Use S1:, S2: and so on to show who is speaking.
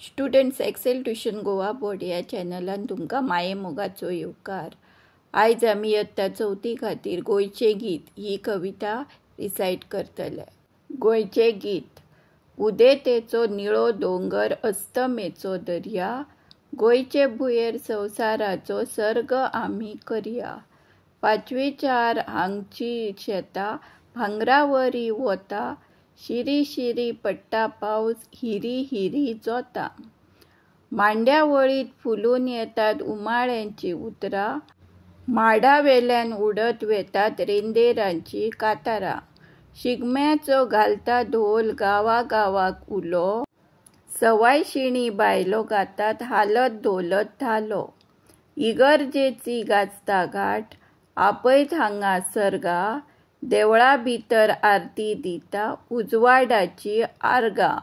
S1: Students excel tuition Goa board या चॅनलान तुमकां माये मोगाचो येवकार। आयज आमी इयत्ता चवथी खातीर गोंयचे गीत ही कविता रिसायट करतले। गोंयचे गीत। उदेतेचो निळो दोंगर अस्तमेचो दर्या, गोंयचे भुंयेर संवसाराचो सर्ग आमी करया। 5वी 4 हांगची शेतां भांगरावरी वता, शिरी शिरी पडटा पावस हिरी हिरी जोता। मांड्या वळीत फुलून येतात उमाळ्यांची उतरां, माडावेल्यान उडत वेतात रेंदेरांची कांतारां। शिगम्याचो घालता धोल गांवा गांवाक उलो, सवायशिणी बायलो गातात हालत धोलत धालो। इगर्जेची गाजता घाट आपयत हांगा सर्गा, देवळा भितर आरती दिता उजवाडाची आर्गां।